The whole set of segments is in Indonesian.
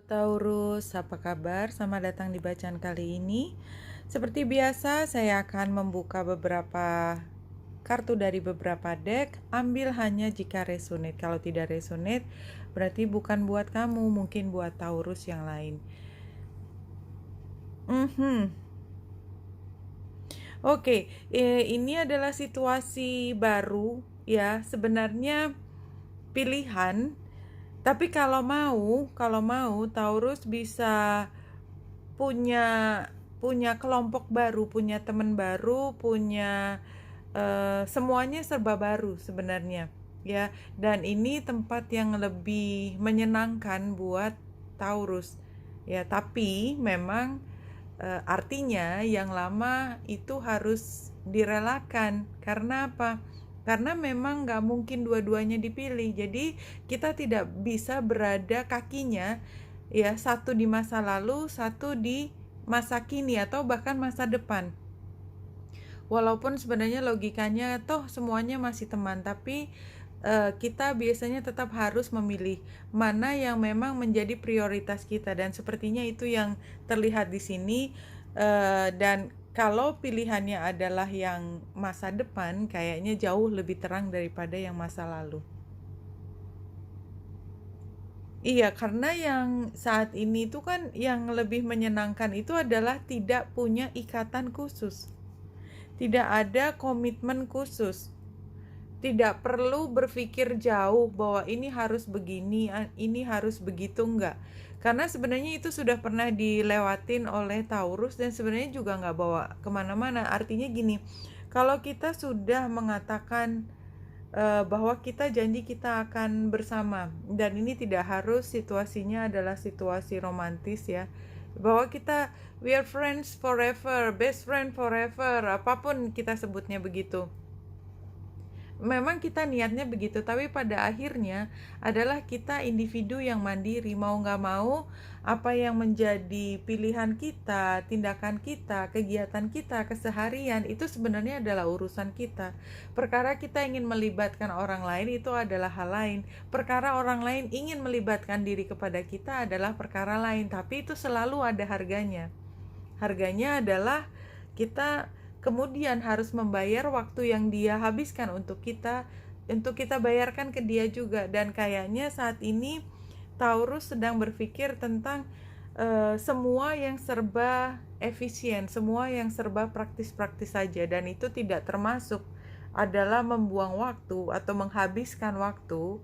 Taurus, apa kabar? Selamat datang di bacaan kali ini. Seperti biasa, saya akan membuka beberapa kartu dari beberapa deck. Ambil hanya jika resonate. Kalau tidak resonate, berarti bukan buat kamu, mungkin buat Taurus yang lain. Oke, ini adalah situasi baru ya. Sebenarnya pilihan. Tapi kalau mau Taurus bisa punya punya kelompok baru, punya teman baru, punya semuanya serba baru sebenarnya ya. Dan ini tempat yang lebih menyenangkan buat Taurus ya. Tapi memang artinya yang lama itu harus direlakan. Karena apa? Karena memang nggak mungkin dua-duanya dipilih. Jadi kita tidak bisa berada kakinya ya, satu di masa lalu, satu di masa kini atau bahkan masa depan. Walaupun sebenarnya logikanya toh semuanya masih teman, tapi kita biasanya tetap harus memilih mana yang memang menjadi prioritas kita, dan sepertinya itu yang terlihat di sini. Dan kalau pilihannya adalah yang masa depan, kayaknya jauh lebih terang daripada yang masa lalu. Iya, karena yang saat ini itu kan yang lebih menyenangkan itu adalah tidak punya ikatan khusus. Tidak ada komitmen khusus. Tidak perlu berpikir jauh bahwa ini harus begini, ini harus begitu, enggak. Karena sebenarnya itu sudah pernah dilewatin oleh Taurus dan sebenarnya juga nggak bawa kemana-mana. Artinya gini, kalau kita sudah mengatakan bahwa kita janji kita akan bersama, dan ini tidak harus situasinya adalah situasi romantis ya, bahwa kita we are friends forever, best friend forever, apapun kita sebutnya begitu. Memang kita niatnya begitu, tapi pada akhirnya adalah kita individu yang mandiri. Mau nggak mau, apa yang menjadi pilihan kita, tindakan kita, kegiatan kita, keseharian, itu sebenarnya adalah urusan kita. Perkara kita ingin melibatkan orang lain, itu adalah hal lain. Perkara orang lain ingin melibatkan diri kepada kita adalah perkara lain, tapi itu selalu ada harganya. Harganya adalah kita kemudian harus membayar waktu yang dia habiskan untuk kita bayarkan ke dia juga. Dan kayaknya saat ini Taurus sedang berpikir tentang semua yang serba efisien, semua yang serba praktis-praktis saja, dan itu tidak termasuk adalah membuang waktu atau menghabiskan waktu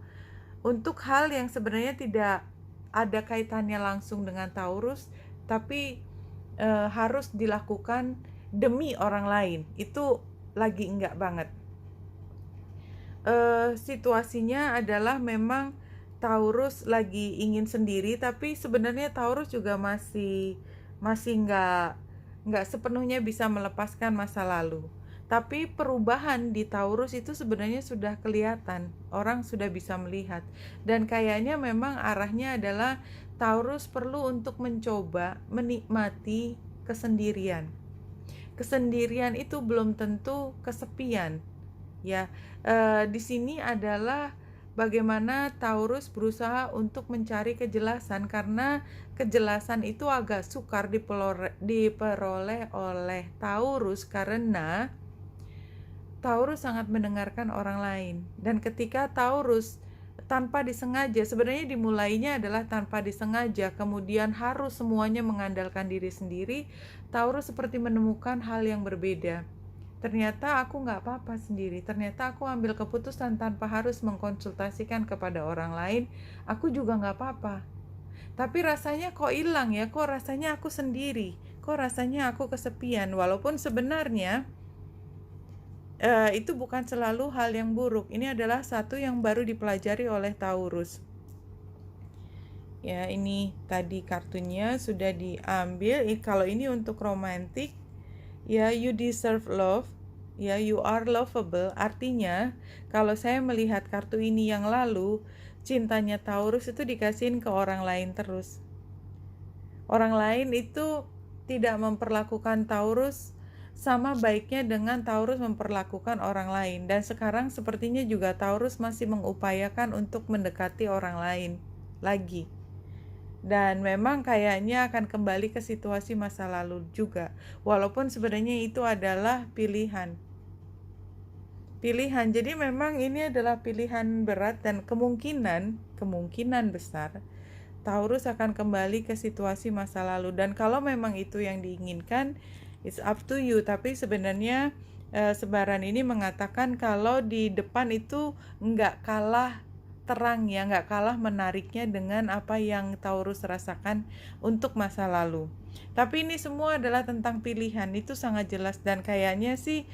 untuk hal yang sebenarnya tidak ada kaitannya langsung dengan Taurus, tapi harus dilakukan demi orang lain. Itu lagi enggak banget. Situasinya adalah memang Taurus lagi ingin sendiri, tapi sebenarnya Taurus juga masih enggak sepenuhnya bisa melepaskan masa lalu. Tapi perubahan di Taurus itu sebenarnya sudah kelihatan, orang sudah bisa melihat. Dan kayaknya memang arahnya adalah Taurus perlu untuk mencoba menikmati kesendirian. Kesendirian itu belum tentu kesepian ya. Di sini adalah bagaimana Taurus berusaha untuk mencari kejelasan, karena kejelasan itu agak sukar diperoleh oleh Taurus karena Taurus sangat mendengarkan orang lain. Dan ketika Taurus tanpa disengaja, sebenarnya dimulainya adalah tanpa disengaja, kemudian harus semuanya mengandalkan diri sendiri, Taurus seperti menemukan hal yang berbeda. Ternyata aku nggak apa-apa sendiri, ternyata aku ambil keputusan tanpa harus mengkonsultasikan kepada orang lain, aku juga nggak apa-apa. Tapi rasanya kok hilang ya, kok rasanya aku sendiri, kok rasanya aku kesepian, walaupun sebenarnya itu bukan selalu hal yang buruk. Ini adalah satu yang baru dipelajari oleh Taurus. Ya, ini tadi kartunya sudah diambil. Kalau ini untuk romantik, ya, you deserve love. Ya, you are lovable. Artinya, kalau saya melihat kartu ini yang lalu, cintanya Taurus itu dikasihin ke orang lain terus. Orang lain itu tidak memperlakukan Taurus sama baiknya dengan Taurus memperlakukan orang lain. Dan sekarang sepertinya juga Taurus masih mengupayakan untuk mendekati orang lain lagi. dan memang kayaknya akan kembali ke situasi masa lalu juga, walaupun sebenarnya itu adalah pilihan. Jadi memang ini adalah pilihan berat, dan kemungkinan besar Taurus akan kembali ke situasi masa lalu. Dan kalau memang itu yang diinginkan, it's up to you. Tapi sebenarnya sebaran ini mengatakan kalau di depan itu nggak kalah terang ya, nggak kalah menariknya dengan apa yang Taurus rasakan untuk masa lalu. Tapi ini semua adalah tentang pilihan, itu sangat jelas. Dan kayaknya sih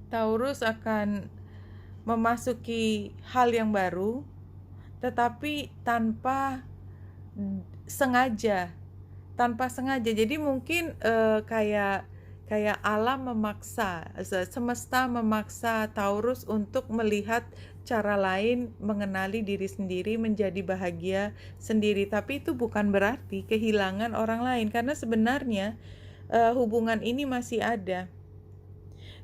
Taurus akan memasuki hal yang baru, tetapi sengaja tanpa sengaja. Jadi mungkin kayak alam memaksa, semesta memaksa Taurus untuk melihat cara lain mengenali diri sendiri, menjadi bahagia sendiri. Tapi itu bukan berarti kehilangan orang lain, karena sebenarnya hubungan ini masih ada.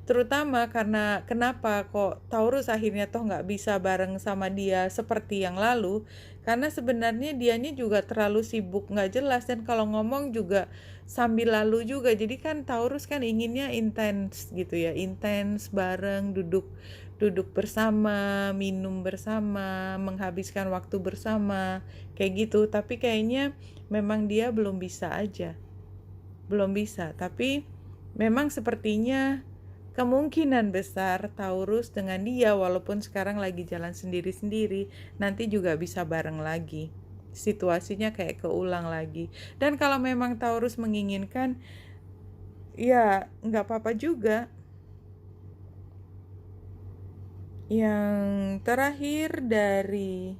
Terutama karena kenapa kok Taurus akhirnya toh nggak bisa bareng sama dia seperti yang lalu, karena sebenarnya dianya juga terlalu sibuk nggak jelas, dan kalau ngomong juga sambil lalu juga. Jadi kan Taurus kan inginnya intens gitu ya, intens bareng, duduk bersama, minum bersama, menghabiskan waktu bersama kayak gitu. Tapi kayaknya memang dia belum bisa aja, tapi memang sepertinya kemungkinan besar Taurus dengan dia, walaupun sekarang lagi jalan sendiri-sendiri, nanti juga bisa bareng lagi. Situasinya kayak keulang lagi. Dan kalau memang Taurus menginginkan, ya nggak apa-apa juga. Yang terakhir dari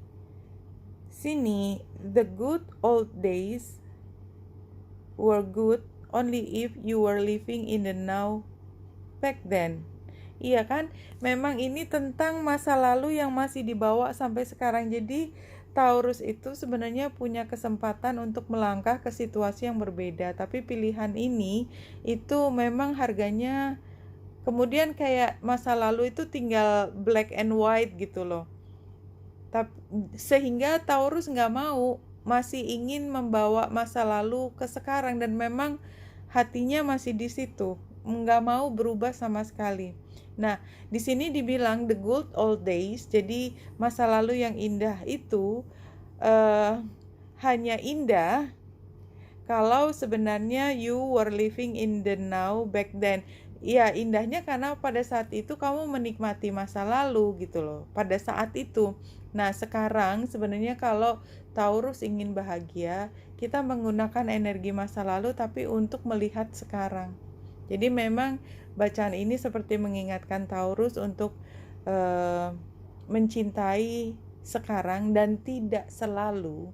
sini, the good old days were good only if you were living in the now back then. Iya kan? Memang ini tentang masa lalu yang masih dibawa sampai sekarang. Jadi Taurus itu sebenarnya punya kesempatan untuk melangkah ke situasi yang berbeda, tapi pilihan ini itu memang harganya, kemudian kayak masa lalu itu tinggal black and white gitu loh. Sehingga Taurus nggak mau, masih ingin membawa masa lalu ke sekarang, dan memang hatinya masih di situ, nggak mau berubah sama sekali. Nah, di sini dibilang the good old days, jadi masa lalu yang indah itu hanya indah kalau sebenarnya you were living in the now back then. Ya, indahnya karena pada saat itu kamu menikmati masa lalu gitu loh, pada saat itu. Nah, sekarang sebenarnya kalau Taurus ingin bahagia, kita menggunakan energi masa lalu tapi untuk melihat sekarang. Jadi memang bacaan ini seperti mengingatkan Taurus untuk mencintai sekarang dan tidak selalu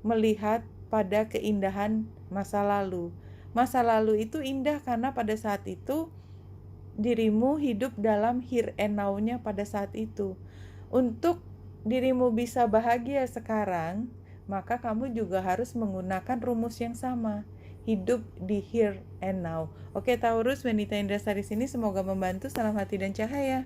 melihat pada keindahan masa lalu. Masa lalu itu indah karena pada saat itu dirimu hidup dalam here and now-nya pada saat itu. Untuk dirimu bisa bahagia sekarang, maka kamu juga harus menggunakan rumus yang sama. Hidup di here and now. Oke Taurus, Wanita Indrasari sini semoga membantu. Salam hati dan cahaya.